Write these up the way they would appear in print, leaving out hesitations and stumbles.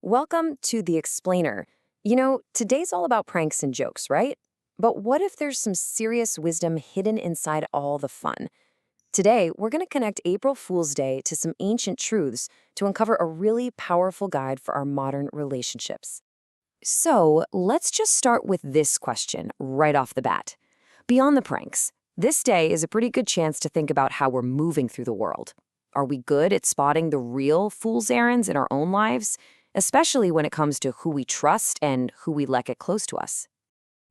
Welcome to The Explainer. Today's all about pranks and jokes, right? But what if there's some serious wisdom hidden inside all the fun? Today, we're going to connect April Fool's Day to some ancient truths to uncover a really powerful guide for our modern relationships. So, let's just start with this question right off the bat. Beyond the pranks, this day is a pretty good chance to think about how we're moving through the world. Are we good at spotting the real fool's errands in our own lives, especially when it comes to who we trust and who we let get close to us?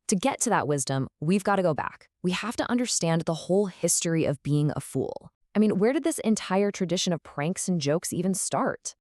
To get to that wisdom, we've got to go back. We have to understand the whole history of being a fool. Where did this entire tradition of pranks and jokes even start?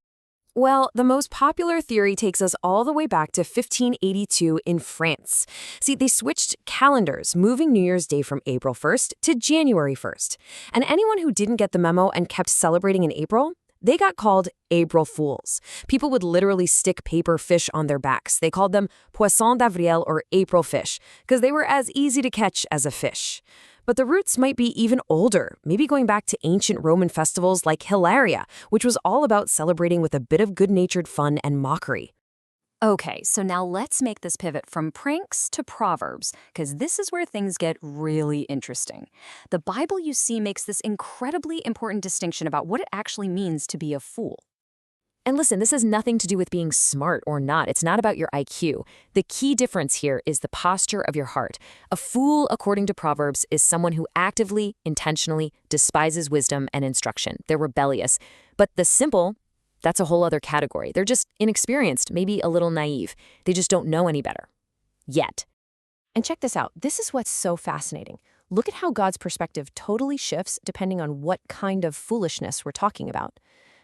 Well, the most popular theory takes us all the way back to 1582 in France. See, they switched calendars, moving New Year's Day from April 1st to January 1st. And anyone who didn't get the memo and kept celebrating in April, they got called April Fools. People would literally stick paper fish on their backs. They called them Poisson d'avril or April fish because they were as easy to catch as a fish. But the roots might be even older, maybe going back to ancient Roman festivals like Hilaria, which was all about celebrating with a bit of good-natured fun and mockery. Okay, so now let's make this pivot from pranks to proverbs, because this is where things get really interesting. The Bible, you see, makes this incredibly important distinction about what it actually means to be a fool. And listen, this has nothing to do with being smart or not. It's not about your IQ. The key difference here is the posture of your heart. A fool, according to Proverbs, is someone who actively, intentionally despises wisdom and instruction. They're rebellious. But the simple, that's a whole other category. They're just inexperienced, maybe a little naive. They just don't know any better. Yet. And check this out. This is what's so fascinating. Look at how God's perspective totally shifts depending on what kind of foolishness we're talking about.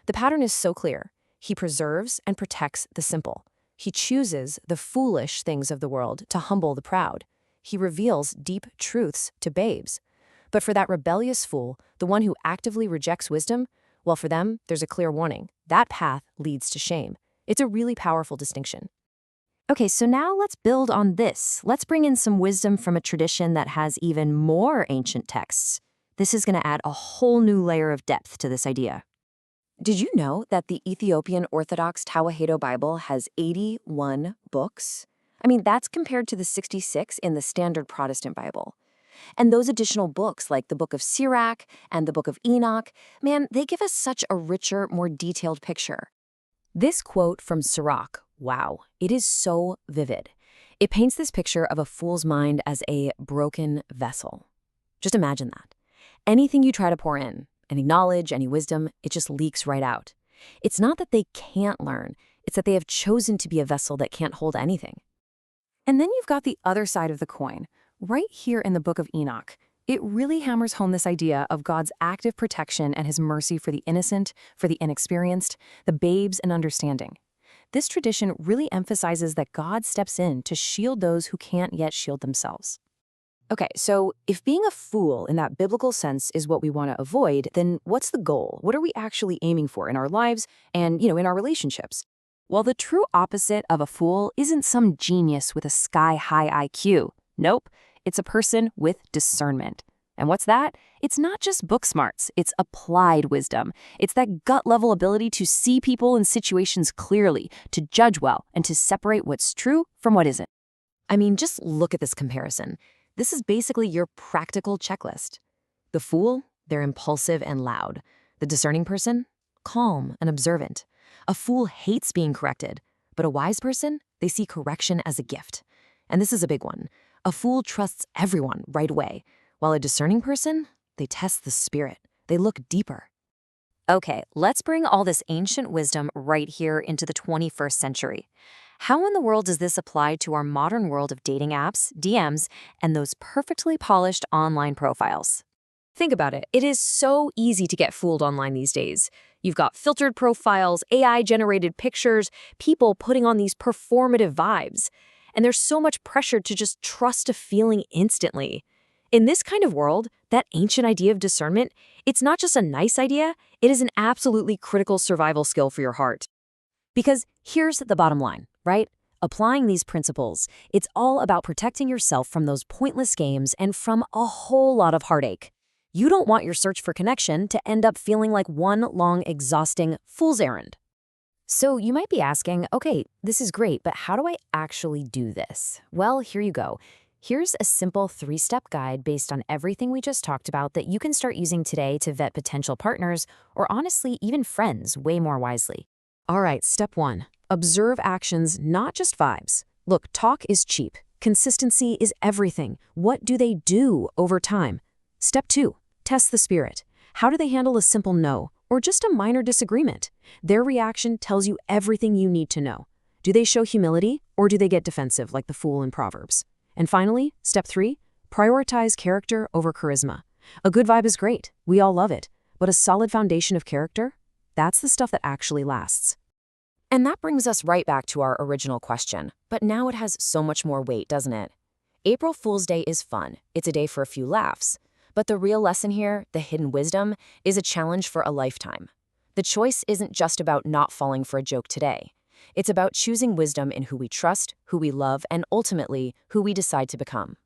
The pattern is so clear. He preserves and protects the simple. He chooses the foolish things of the world to humble the proud. He reveals deep truths to babes. But for that rebellious fool, the one who actively rejects wisdom, well, for them, there's a clear warning. That path leads to shame. It's a really powerful distinction. Okay, so now let's build on this. Let's bring in some wisdom from a tradition that has even more ancient texts. This is going to add a whole new layer of depth to this idea. Did you know that the Ethiopian Orthodox Tewahedo Bible has 81 books? That's compared to the 66 in the standard Protestant Bible. And those additional books, like the Book of Sirach and the Book of Enoch, they give us such a richer, more detailed picture. This quote from Sirach, wow, it is so vivid. It paints this picture of a fool's mind as a broken vessel. Just imagine that. Anything you try to pour in, any knowledge, any wisdom, it just leaks right out. It's not that they can't learn, it's that they have chosen to be a vessel that can't hold anything. And then you've got the other side of the coin. Right here in the Book of Enoch, it really hammers home this idea of God's active protection and his mercy for the innocent, for the inexperienced, the babes in understanding. This tradition really emphasizes that God steps in to shield those who can't yet shield themselves. Okay, so if being a fool in that biblical sense is what we want to avoid, then what's the goal? What are we actually aiming for in our lives and, in our relationships? Well, the true opposite of a fool isn't some genius with a sky-high IQ. Nope, it's a person with discernment. And what's that? It's not just book smarts, it's applied wisdom. It's that gut-level ability to see people and situations clearly, to judge well, and to separate what's true from what isn't. Just look at this comparison. This is basically your practical checklist. The fool, they're impulsive and loud. The discerning person, calm and observant. A fool hates being corrected, but a wise person, they see correction as a gift. And this is a big one. A fool trusts everyone right away, while a discerning person, they test the spirit. They look deeper. Okay, let's bring all this ancient wisdom right here into the 21st century. How in the world does this apply to our modern world of dating apps, DMs, and those perfectly polished online profiles? Think about it. It is so easy to get fooled online these days. You've got filtered profiles, AI-generated pictures, people putting on these performative vibes. And there's so much pressure to just trust a feeling instantly. In this kind of world, that ancient idea of discernment, it's not just a nice idea, it is an absolutely critical survival skill for your heart. Because here's the bottom line, right? Applying these principles, it's all about protecting yourself from those pointless games and from a whole lot of heartache. You don't want your search for connection to end up feeling like one long, exhausting fool's errand. So you might be asking, okay, this is great, but how do I actually do this? Well, here you go. Here's a simple 3-step guide based on everything we just talked about that you can start using today to vet potential partners or honestly, even friends way more wisely. All right, step 1. Observe actions, not just vibes. Look, talk is cheap. Consistency is everything. What do they do over time? Step 2. Test the spirit. How do they handle a simple no or just a minor disagreement? Their reaction tells you everything you need to know. Do they show humility or do they get defensive like the fool in Proverbs? And finally, step 3, prioritize character over charisma. A good vibe is great. We all love it. But a solid foundation of character? That's the stuff that actually lasts. And that brings us right back to our original question. But now it has so much more weight, doesn't it? April Fool's Day is fun. It's a day for a few laughs. But the real lesson here, the hidden wisdom, is a challenge for a lifetime. The choice isn't just about not falling for a joke today. It's about choosing wisdom in who we trust, who we love, and ultimately, who we decide to become.